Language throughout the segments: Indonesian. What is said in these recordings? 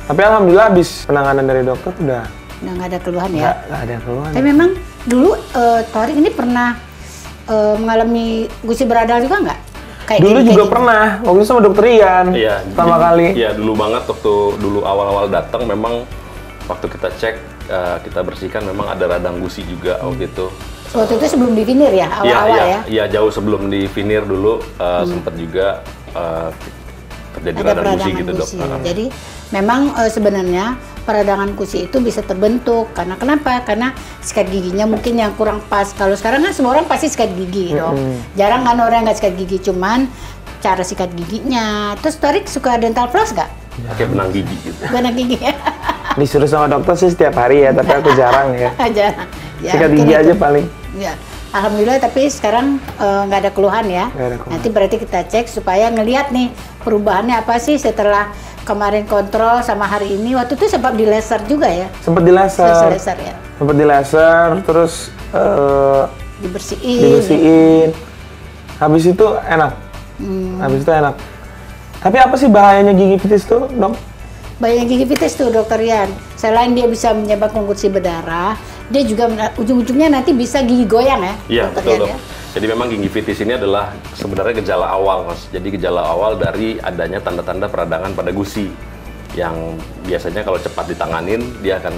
Tapi alhamdulillah habis penanganan dari dokter udah nggak ada keluhan ya? Nggak ada keluhan. Tapi memang dulu Torik ini pernah mengalami gusi beradal juga nggak? Dulu juga pernah, waktu itu sama dokter Ian, pertama kali. Iya, dulu banget waktu dulu awal-awal datang memang waktu kita cek, kita bersihkan memang ada radang gusi juga waktu itu. Waktu itu sebelum di veneer ya, awal-awal ya? Iya, jauh sebelum di veneer dulu sempat juga terjadi radang gusi gitu dok. Jadi memang sebenarnya peradangan gusi itu bisa terbentuk karena kenapa? Karena sikat giginya mungkin yang kurang pas. Kalau sekarang kan semua orang pasti sikat gigi dong. Jarang kan orang nggak sikat gigi, cuman cara sikat giginya. Terus Torik suka dental floss nggak? Pakai benang gigi gitu. Benang gigi ya? Disuruh sama dokter sih setiap hari ya, tapi aku jarang ya. Jarang. Ya, sikat gigi aja paling. Ya. Alhamdulillah, tapi sekarang nggak ada keluhan ya. Nanti berarti kita cek supaya ngelihat nih perubahannya apa sih setelah kemarin kontrol sama hari ini. Waktu itu sempat di laser juga ya? Sempat di laser. Ya? Sempat di laser, terus dibersihin. Habis itu enak. Habis itu enak. Tapi apa sih bahayanya gingivitis tuh, dok? Bahayanya gingivitis tuh, dokter Ian. Selain dia bisa menyebabkan gusi berdarah, dia juga ujung-ujungnya nanti bisa gigi goyang ya? Iya, betul dok. Ya? Jadi memang gingivitis ini adalah sebenarnya gejala awal, Mas. Jadi gejala awal dari adanya tanda-tanda peradangan pada gusi yang biasanya kalau cepat ditanganin dia akan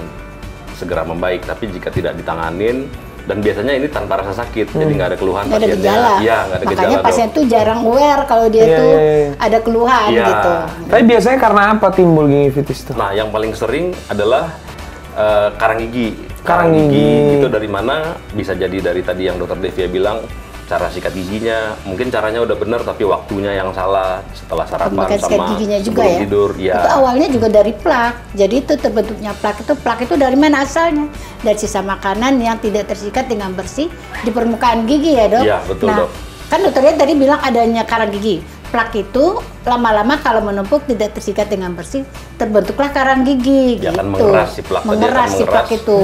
segera membaik. Tapi jika tidak ditanganin dan biasanya ini tanpa rasa sakit, jadi nggak ada keluhan pasiennya. Iya, nggak ada gejala. Makanya pasien tuh jarang aware kalau dia tuh ada keluhan gitu. Tapi biasanya karena apa timbul gingivitis tuh? Nah, yang paling sering adalah karang gigi. Karang gigi itu dari mana? Bisa jadi dari tadi yang dokter Devia bilang, cara sikat giginya, mungkin caranya udah benar tapi waktunya yang salah setelah sarapan sama giginya juga sebelum ya? tidur. Ya. Itu awalnya juga dari plak. Jadi itu terbentuknya plak itu dari mana asalnya? Dari sisa makanan yang tidak tersikat dengan bersih di permukaan gigi ya dok? Iya betul dok. Kan dokternya tadi bilang adanya karang gigi. Plak itu lama-lama kalau menumpuk tidak tersikat dengan bersih, terbentuklah karang gigi. Dia gitu. akan mengeras si plak. Mengeras si plak itu.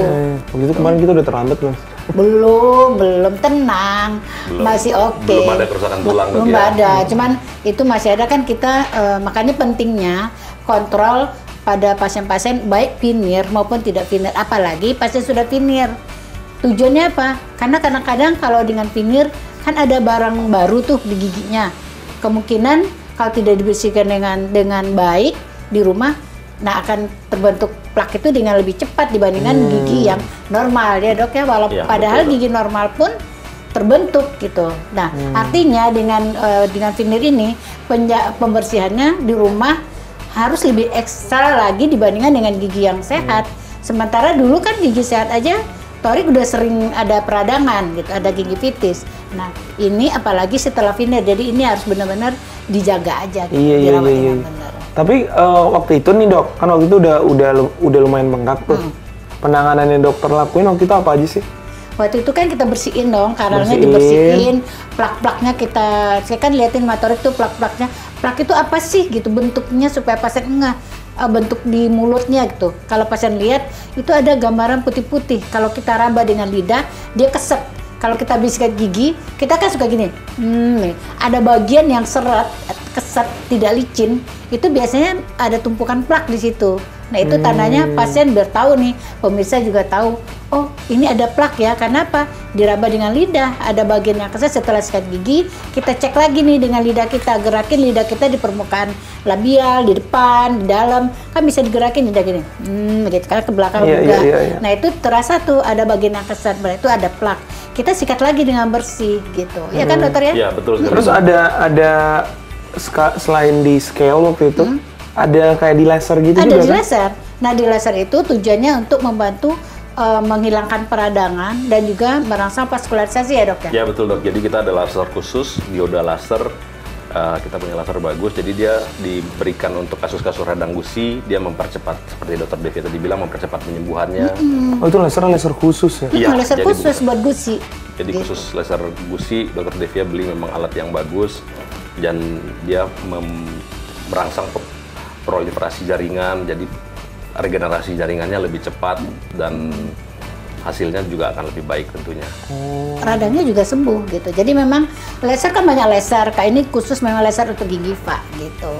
Begitu kemarin kita udah terlambat mas. Belum tenang, masih oke. Belum ada kerusakan tulang dok ya? Belum ada, cuman itu masih ada kan kita, makanya pentingnya kontrol pada pasien-pasien baik veneer maupun tidak veneer, apalagi pasien sudah veneer. Tujuannya apa? Karena kadang-kadang kalau dengan veneer kan ada barang baru tuh di giginya. Kemungkinan kalau tidak dibersihkan dengan baik di rumah, nah akan terbentuk plak itu dengan lebih cepat dibandingkan gigi yang normal ya dok ya, walaupun padahal betul, gigi normal pun terbentuk gitu. Nah artinya dengan veneer ini pembersihannya di rumah harus lebih ekstra lagi dibandingkan dengan gigi yang sehat. Sementara dulu kan gigi sehat aja Torik udah sering ada peradangan gitu, ada gingivitis. Nah ini apalagi setelah veneer, jadi ini harus benar-benar dijaga aja gitu, dirawat dengan benar. Tapi waktu itu nih dok, kan waktu itu udah lumayan bengkak tuh. Penanganan yang dokter lakuin waktu itu apa aja sih? Waktu itu kan kita bersihin dong, karangnya dibersihin, plak-plaknya saya kan liatin Torik tuh plak-plaknya. Plak itu apa sih gitu bentuknya supaya pasien bentuk di mulutnya gitu. Kalau pasien lihat itu ada gambaran putih-putih. Kalau kita raba dengan lidah, dia keset. Kalau kita habis sikat gigi, kita kan suka gini. Ada bagian yang seret, keset, tidak licin. Itu biasanya ada tumpukan plak di situ. Nah itu tandanya pasien biar tahu nih, pemirsa juga tahu. Oh ini ada plak ya, kenapa? Diraba dengan lidah, ada bagian yang keset. Setelah sikat gigi, kita cek lagi nih dengan lidah kita, gerakin lidah kita di permukaan labial, di depan, di dalam, kan bisa digerakin lidah gini, gitu kan ke belakang juga. Nah itu terasa tuh ada bagian yang keset, berarti itu ada plak. Kita sikat lagi dengan bersih gitu, ya kan dokter ya? Iya betul. Terus ada selain di scale waktu itu, ada kayak di laser gitu ada juga di kan? laser. Nah di laser itu tujuannya untuk membantu menghilangkan peradangan dan juga merangsang vaskularisasi ya dok ya? Ya betul dok, jadi kita ada laser khusus, dioda laser, kita punya laser bagus, jadi dia diberikan untuk kasus-kasus radang gusi, dia mempercepat, seperti dokter Devia tadi bilang, mempercepat penyembuhannya. Oh itu laser khusus ya? Iya, laser khusus buat gusi. Jadi khusus laser gusi, dokter Devia beli memang alat yang bagus, dan dia merangsang proliferasi jaringan, jadi regenerasi jaringannya lebih cepat dan hasilnya juga akan lebih baik tentunya. Radangnya juga sembuh gitu. Jadi memang laser kan banyak laser, kayak ini khusus memang laser untuk gigi Pak gitu.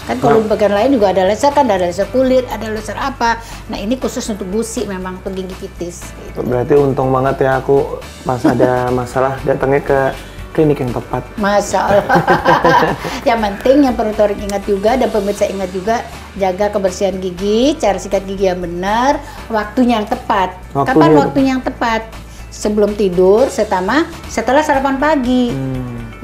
Kan kalau bagian lain juga ada laser, kan ada laser kulit, ada laser apa. Nah ini khusus untuk gusi memang, untuk gigi fitis. Gitu. Berarti untung banget ya aku pas ada masalah datangnya ke klinik yang tepat. Masya Allah. Yang penting yang perlu Torik ingat juga dan pemirsa ingat juga, jaga kebersihan gigi, cara sikat gigi yang benar, waktunya yang tepat. Kapan waktunya yang tepat? Sebelum tidur, setelah sarapan pagi.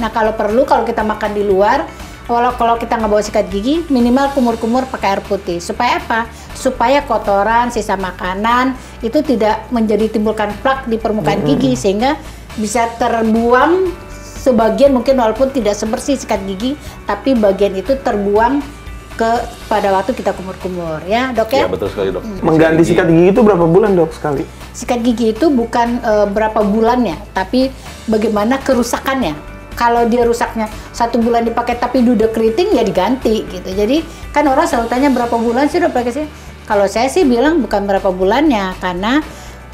Nah kalau perlu, kalau kita makan di luar, kalau kita nggak bawa sikat gigi, minimal kumur-kumur pakai air putih. Supaya apa? Supaya kotoran, sisa makanan itu tidak timbulkan plak di permukaan gigi, sehingga bisa terbuang sebagian, mungkin walaupun tidak sebersih sikat gigi, tapi bagian itu terbuang pada waktu kita kumur-kumur, ya dok ya? Iya betul sekali dok. Mengganti sikat gigi itu berapa bulan dok sekali? Sikat gigi itu bukan berapa bulannya, tapi bagaimana kerusakannya. Kalau dia rusaknya 1 bulan dipakai tapi udah keriting, ya diganti gitu. Jadi kan orang selalu tanya berapa bulan sih dok pakai sih? Kalau saya sih bilang bukan berapa bulannya, karena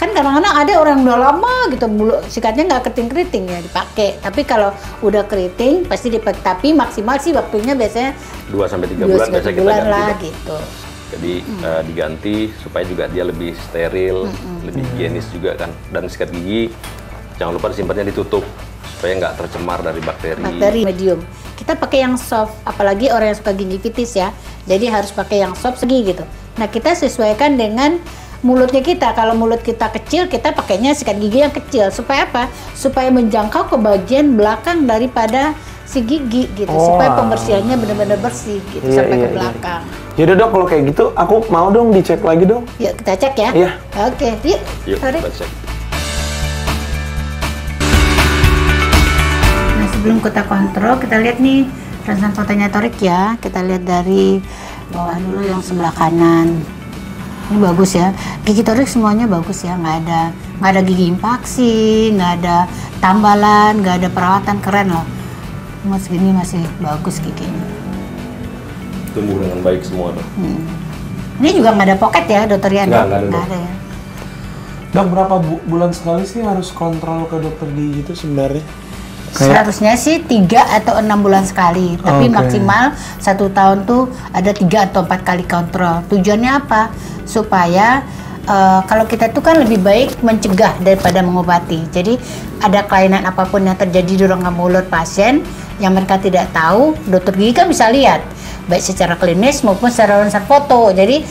kan kadang-kadang ada orang yang udah lama gitu sikatnya nggak keriting-keriting ya dipakai. Tapi kalau udah keriting pasti dipakai. Tapi maksimal sih waktunya biasanya 2-3 bulan biasanya kita ganti lah, dok. gitu. Jadi diganti supaya juga dia lebih steril, lebih higienis juga kan. Dan sikat gigi jangan lupa disimpannya ditutup supaya nggak tercemar dari bakteri. Bakteri medium. Kita pakai yang soft, apalagi orang yang suka gigi fitis ya. Jadi harus pakai yang soft segi gitu. Nah kita sesuaikan dengan mulutnya kita. Kalau mulut kita kecil, kita pakainya sikat gigi yang kecil. Supaya apa? Supaya menjangkau ke bagian belakang daripada si gigi gitu. Supaya pembersihannya benar-benar bersih gitu sampai ke belakang. Yaudah dok, kalau kayak gitu aku mau dong dicek lagi dong. Yuk kita cek ya. Iya. Oke, yuk. Kita cek. Nah sebelum kita kontrol, kita lihat nih rentang fotonya Torik ya. Kita lihat dari bawah dulu yang sebelah kanan. Ini bagus ya, gigi Torik semuanya bagus ya, nggak ada gigi impaksi, nggak ada tambalan, nggak ada perawatan, keren loh. Mas gini masih bagus giginya. Tumbuh dengan baik semua dok. Ini juga nggak ada pocket ya, dokter Rian? Nggak ada ya. Dok, berapa bulan sekali sih harus kontrol ke dokter gigi itu sebenarnya? Seharusnya sih 3 atau 6 bulan sekali, tapi maksimal 1 tahun tuh ada 3 atau 4 kali kontrol. Tujuannya apa? Supaya kalau kita tuh kan lebih baik mencegah daripada mengobati. Jadi ada kelainan apapun yang terjadi di rongga mulut pasien yang mereka tidak tahu, dokter gigi kan bisa lihat baik secara klinis maupun secara ronsen foto. Jadi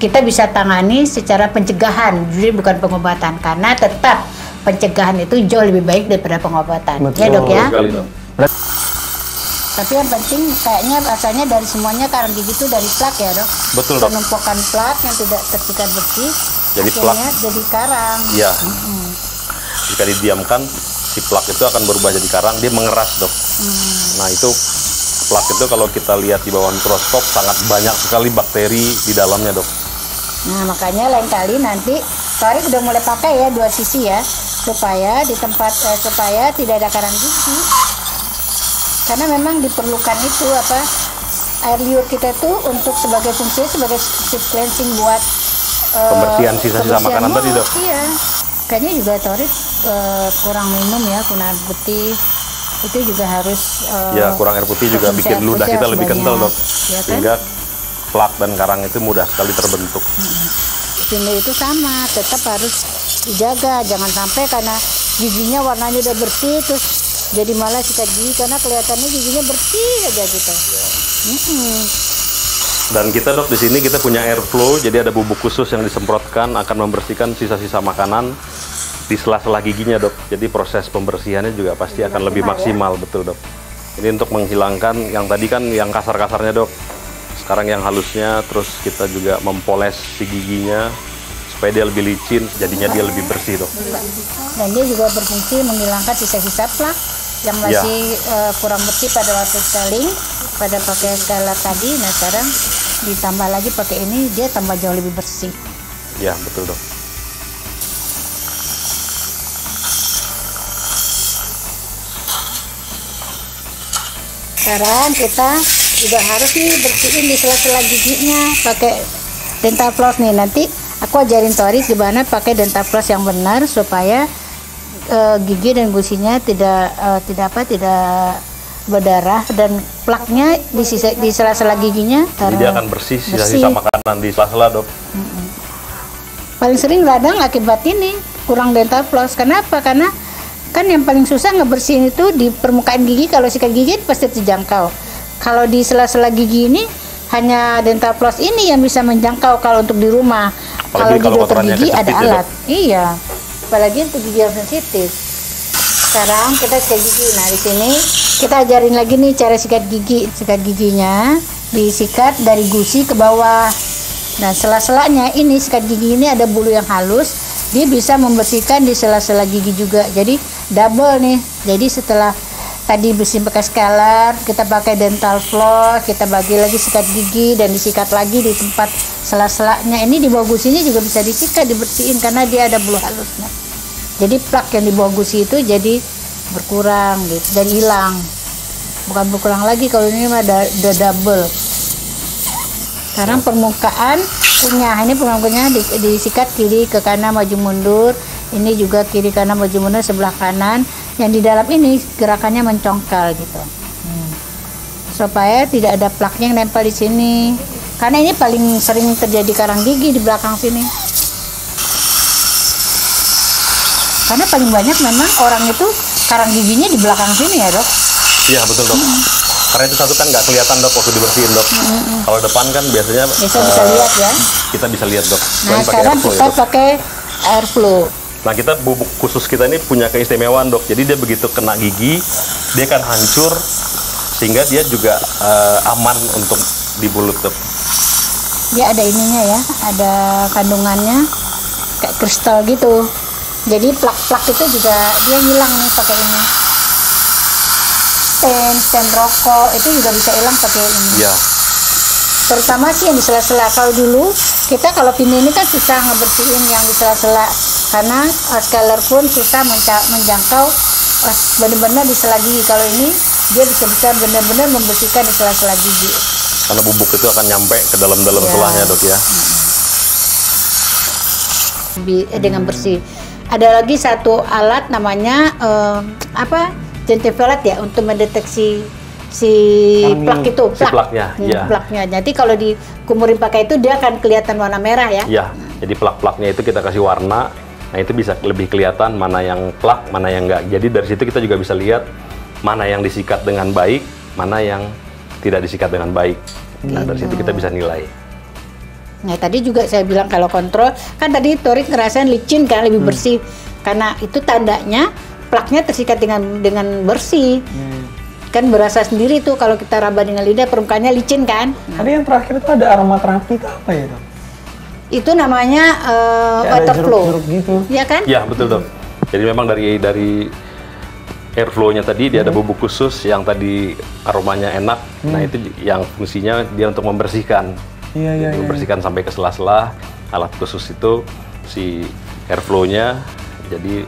kita bisa tangani secara pencegahan, jadi bukan pengobatan, karena tetap pencegahan itu jauh lebih baik daripada pengobatan. Betul. Ya dok ya? Sekali, dok. Tapi yang penting kayaknya rasanya dari semuanya karang gigi itu dari plak ya dok? Betul dok. Penumpukan plak yang tidak tersikat bersih, Jadi akhirnya jadi karang. Iya. Jika didiamkan, si plak itu akan berubah jadi karang, dia mengeras dok. Nah itu plak itu kalau kita lihat di bawah mikroskop sangat banyak sekali bakteri di dalamnya dok. Nah makanya lain kali nanti Torik udah mulai pakai ya 2 sisi ya, supaya di tempat supaya tidak ada karang gigi. Karena memang diperlukan itu apa, air liur kita itu untuk sebagai fungsi sebagai cleansing buat Pembersihan sisa-sisa makanan tadi dok. Iya. Kayaknya juga Torik kurang minum ya, kurang air putih. Itu juga harus Ya kurang air putih juga bikin ludah kita lebih kental dok. Ya, kan? Sehingga plak dan karang itu mudah sekali terbentuk. Sini itu sama, tetap harus dijaga, jangan sampai karena giginya warnanya udah bersih terus jadi malah sikat gigi karena kelihatannya giginya bersih aja gitu. Dan kita dok di sini kita punya airflow, jadi ada bubuk khusus yang disemprotkan akan membersihkan sisa-sisa makanan di sela-sela giginya dok. Jadi proses pembersihannya juga pasti akan lebih maksimal, betul dok. Ini untuk menghilangkan yang tadi kan yang kasar-kasarnya dok. Sekarang yang halusnya, terus kita juga mempoles si giginya supaya dia lebih licin, jadinya dia lebih bersih dok. Dan dia juga berfungsi menghilangkan sisa-sisa plak yang masih kurang bersih pada waktu scaling, pada pakai scaler tadi. Nah sekarang ditambah lagi pakai ini, dia tambah jauh lebih bersih. Ya betul dok. Sekarang kita juga harus nih bersihin di sela-sela giginya pakai dental floss nih. Nanti aku ajarin Torik gimana pakai dental floss yang benar supaya gigi dan gusinya tidak berdarah dan plaknya di sela-sela giginya. Jadi dia akan bersih sisa-sisa makanan di sela-sela, Dok. Paling sering radang akibat ini kurang dental floss. Kenapa? Karena kan yang paling susah ngebersihin itu di permukaan gigi. Kalau sikat gigi pasti terjangkau. Kalau di sela-sela gigi ini hanya dental floss ini yang bisa menjangkau kalau untuk di rumah. Kalau di dokter gigi ada alat. Iya. Apalagi untuk gigi yang sensitif. Sekarang kita sikat gigi. Nah, di sini kita ajarin lagi nih cara sikat gigi. Sikat giginya disikat dari gusi ke bawah. Nah, sela-selanya ini sikat gigi ini ada bulu yang halus. Dia bisa membersihkan di sela-sela gigi juga. Jadi double nih. Jadi setelah tadi bersih pakai scaler, kita pakai dental floss, kita bagi lagi sikat gigi dan disikat lagi di tempat sela-selanya. Ini di bawah gusinya juga bisa disikat, dibersihin karena dia ada bulu halusnya. Jadi plak yang di bawah gusi itu jadi berkurang gitu, dan hilang. Bukan berkurang lagi, kalau ini mah udah double. Sekarang permukaan punya, ini permukaannya disikat kiri ke kanan maju mundur. Ini juga kiri kanan maju mundur sebelah kanan. Yang di dalam ini gerakannya mencongkal gitu. Supaya tidak ada plaknya yang nempel di sini. Karena ini paling sering terjadi karang gigi di belakang sini. Karena paling banyak memang orang itu karang giginya di belakang sini ya, Dok? Iya, betul, Dok. Karena itu satu kan nggak kelihatan, Dok, waktu dibersihin, Dok. Kalau depan kan biasanya bisa lihat ya. Kita bisa lihat, Dok. Nah, sekarang kita pakai air flow. Nah, kita bubuk khusus kita ini punya keistimewaan, Dok. Jadi dia begitu kena gigi, dia akan hancur sehingga dia juga aman untuk di mulut, Dok. Dia ada ininya ya, ada kandungannya kayak kristal gitu. Jadi plak-plak itu juga dia hilang nih pakai ini. Stem rokok itu juga bisa hilang pakai ini. Iya. Terutama sih yang di sela-sela. Kalau dulu kita kalau ini kan susah ngebersihin yang di sela-sela karena scaler pun susah menjangkau benar-benar di sela gigi. Kalau ini dia bisa benar-benar membersihkan di sela-sela gigi. Karena bubuk itu akan nyampe ke dalam-dalam selahnya, Dok ya. Dengan bersih. Ada lagi satu alat namanya Gentivelat ya, untuk mendeteksi si plak itu, plaknya. Iya. Plaknya. Jadi kalau dikumurin pakai itu dia akan kelihatan warna merah ya. Iya. Jadi plak-plaknya itu kita kasih warna. Nah, itu bisa lebih kelihatan mana yang plak, mana yang enggak. Jadi dari situ kita juga bisa lihat mana yang disikat dengan baik, mana yang tidak disikat dengan baik. Nah, dari situ kita bisa nilai. Nah, tadi juga saya bilang kalau kontrol, kan tadi Torik ngerasain licin kan, lebih bersih. Karena itu tandanya plaknya tersikat dengan bersih. Kan berasa sendiri tuh kalau kita raba dengan lidah, permukaannya licin kan. Tadi yang terakhir itu ada aromaterapi itu apa ya, Dok? Itu namanya water flow. Gitu. Iya kan? Iya, betul, Dok. Jadi memang dari airflow-nya tadi dia ada bubuk khusus yang tadi aromanya enak. Nah, itu yang fungsinya dia untuk membersihkan. Iya. Membersihkan sampai ke sela-sela. Alat khusus itu si airflow-nya jadi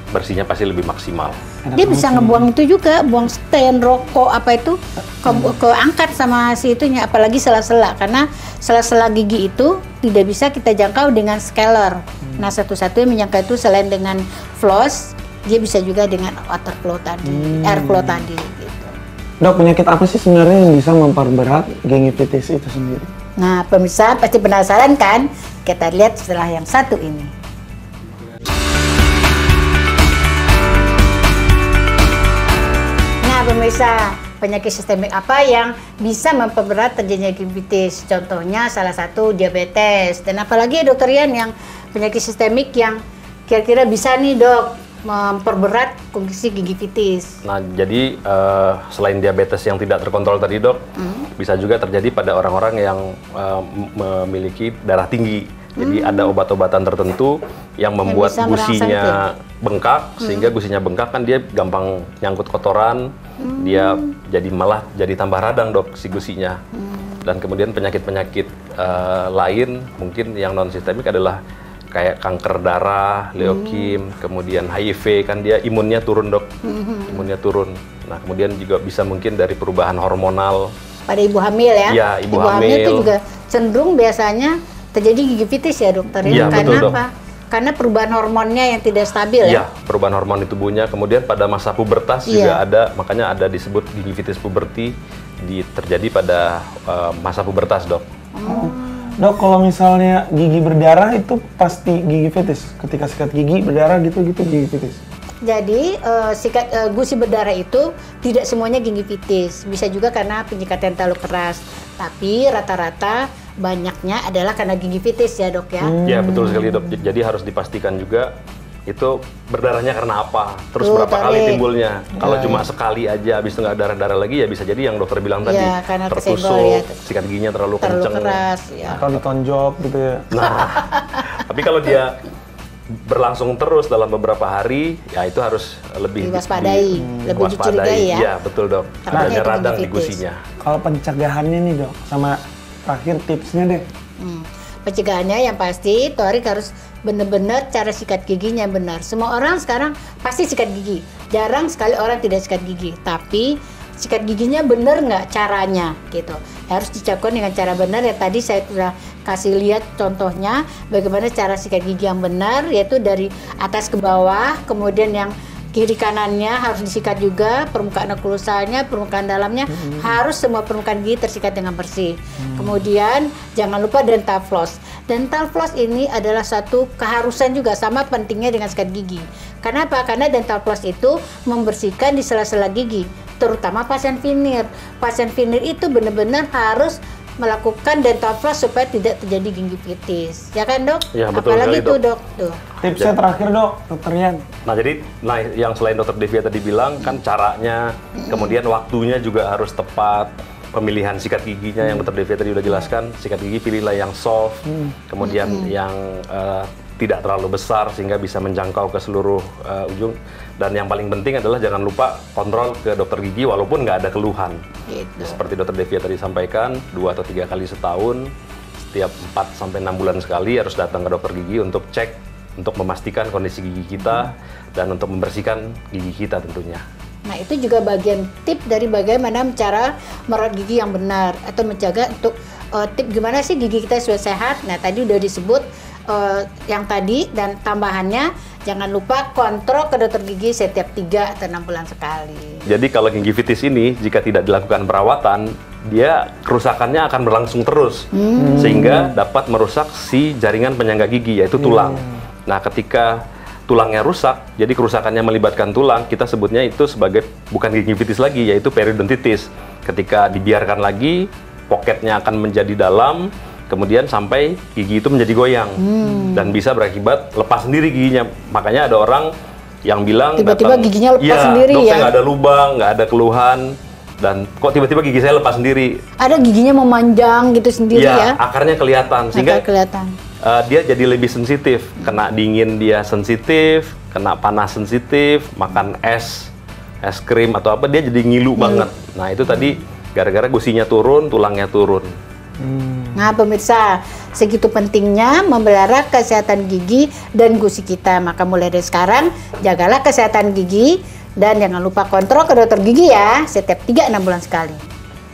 bersihnya pasti lebih maksimal. Dia bisa ngebuang itu juga, buang stand rokok apa itu keangkat sama si itunya, apalagi sela-sela, karena sela-sela gigi itu tidak bisa kita jangkau dengan scaler. Nah, satu-satunya menjangkau itu selain dengan floss, dia bisa juga dengan water flow tadi, air flow tadi gitu. Dok, penyakit apa sih sebenarnya yang bisa memperberat gingivitis itu sendiri? Nah, pemirsa pasti penasaran kan? Kita lihat setelah yang satu ini. Nah, pemirsa, penyakit sistemik apa yang bisa memperberat terjadinya gingivitis? Contohnya salah satu diabetes. Dan apalagi dokter Rian yang penyakit sistemik yang kira-kira bisa nih, Dok, memperberat kondisi gingivitis. Nah, jadi selain diabetes yang tidak terkontrol tadi, Dok, bisa juga terjadi pada orang-orang yang memiliki darah tinggi. Jadi ada obat-obatan tertentu yang membuat gusinya bengkak, sehingga gusinya bengkak kan dia gampang nyangkut kotoran, dia malah jadi tambah radang, Dok, si gusinya. Dan kemudian penyakit-penyakit lain mungkin yang non sistemik adalah kayak kanker darah, leukim, kemudian HIV, kan dia imunnya turun, Dok. Imunnya turun. Nah, kemudian juga bisa mungkin dari perubahan hormonal. Pada ibu hamil ya? Iya, ibu hamil itu hamil juga cenderung biasanya terjadi gingivitis ya, dokter? Iya, Karena betul, Dok. apa? karena perubahan hormonnya yang tidak stabil ya. Iya, perubahan hormon di tubuhnya. Kemudian pada masa pubertas juga ada, makanya ada disebut gingivitis puberti terjadi pada masa pubertas, Dok. Dok, kalau misalnya gigi berdarah itu pasti gingivitis. Ketika sikat gigi berdarah gitu gingivitis. Jadi gusi berdarah itu tidak semuanya gingivitis, bisa juga karena penyikatan terlalu keras. Tapi rata-rata banyaknya adalah karena gingivitis ya, Dok ya. Ya, betul sekali, Dok. Jadi harus dipastikan juga itu berdarahnya karena apa, terus berapa kali timbulnya. Kalau cuma sekali aja habis itu nggak darah-darah lagi, ya bisa jadi yang dokter bilang tadi, tertusuk, sikat giginya terlalu kenceng, keras, ya. Atau ditonjok gitu ya. Nah, tapi kalau dia berlangsung terus dalam beberapa hari, ya itu harus lebih diwaspadai, lebih dicurigai ya. Iya, betul, Dok. Adanya radang di gusinya. Kalau pencegahannya nih, Dok, sama terakhir tipsnya deh. Pencegahannya yang pasti Torik harus benar-benar cara sikat giginya benar. Semua orang sekarang pasti sikat gigi. Jarang sekali orang tidak sikat gigi. Tapi sikat giginya benar nggak caranya gitu. Harus dicakup dengan cara benar. Ya tadi saya sudah kasih lihat contohnya bagaimana cara sikat gigi yang benar, yaitu dari atas ke bawah, kemudian yang kiri kanannya harus disikat juga, permukaan oklusalnya, permukaan dalamnya, harus semua permukaan gigi tersikat dengan bersih. Kemudian jangan lupa dental floss. Dental floss ini adalah satu keharusan juga, sama pentingnya dengan sikat gigi. Kenapa? Karena dental floss itu membersihkan di sela-sela gigi, terutama pasien veneer. Pasien veneer itu benar-benar harus melakukan dental floss supaya tidak terjadi gingivitis, ya kan, Dok? Ya, betul apalagi sekali, tuh, Dok. Tuh. Tipsnya terakhir, Dok, Dokter Yan. Nah, jadi yang selain Dokter Devia tadi bilang kan caranya, kemudian waktunya juga harus tepat. Pemilihan sikat giginya yang Dokter Devia tadi udah jelaskan, sikat gigi pilihlah yang soft, kemudian yang tidak terlalu besar sehingga bisa menjangkau ke seluruh ujung. Dan yang paling penting adalah jangan lupa kontrol ke dokter gigi walaupun nggak ada keluhan. Gitu. Seperti Dokter Devia tadi sampaikan, 2 atau 3 kali setahun, setiap 4-6 bulan sekali harus datang ke dokter gigi untuk cek, untuk memastikan kondisi gigi kita dan untuk membersihkan gigi kita tentunya. Nah, itu juga bagian tip dari bagaimana cara merawat gigi yang benar atau menjaga untuk tip gimana sih gigi kita supaya sehat. Nah, tadi udah disebut yang tadi, dan tambahannya jangan lupa kontrol ke dokter gigi setiap 3 atau 6 bulan sekali. Jadi kalau gingivitis ini jika tidak dilakukan perawatan, dia kerusakannya akan berlangsung terus sehingga dapat merusak si jaringan penyangga gigi, yaitu tulang. Nah, ketika tulangnya rusak, jadi kerusakannya melibatkan tulang, kita sebutnya itu sebagai bukan gingivitis lagi, yaitu periodontitis. Ketika dibiarkan lagi, poketnya akan menjadi dalam, kemudian sampai gigi itu menjadi goyang dan bisa berakibat lepas sendiri giginya. Makanya ada orang yang bilang tiba-tiba giginya lepas sendiri dok, ya. saya nggak ada lubang, nggak ada keluhan, dan kok tiba-tiba gigi saya lepas sendiri. Ada giginya memanjang gitu sendiri ya? Akarnya kelihatan, sehingga kelihatan. Dia jadi lebih sensitif. Kena dingin dia sensitif, kena panas sensitif, makan es krim atau apa dia jadi ngilu banget. Nah itu tadi gara-gara gusinya turun, tulangnya turun. Nah pemirsa, segitu pentingnya memelihara kesehatan gigi dan gusi kita. Maka mulai dari sekarang, jagalah kesehatan gigi dan jangan lupa kontrol ke dokter gigi ya, setiap 3-6 bulan sekali.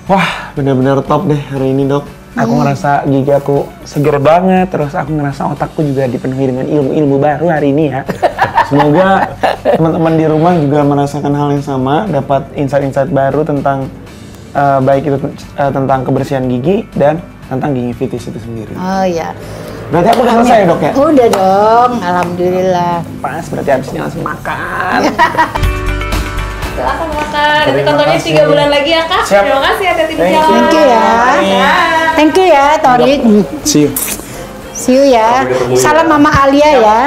Wah, benar-benar top deh hari ini, Dok. Aku ngerasa gigi aku seger banget, terus aku ngerasa otakku juga dipenuhi dengan ilmu-ilmu baru hari ini ya. Semoga teman-teman di rumah juga merasakan hal yang sama, dapat insight-insight baru tentang baik itu tentang kebersihan gigi dan tentang gingivitis itu sendiri. Oh iya. Berarti aku udah selesai ya, Dok ya? Udah dong, alhamdulillah. Pas, berarti habisnya langsung makan. Silahkan makan, nanti kantornya 3 bulan lagi ya Kak. Siap. Terima kasih, hati-hati di jalan. Thank you ya. Thank you ya, Torik. See you. See you ya. Salam Mama Alia ya.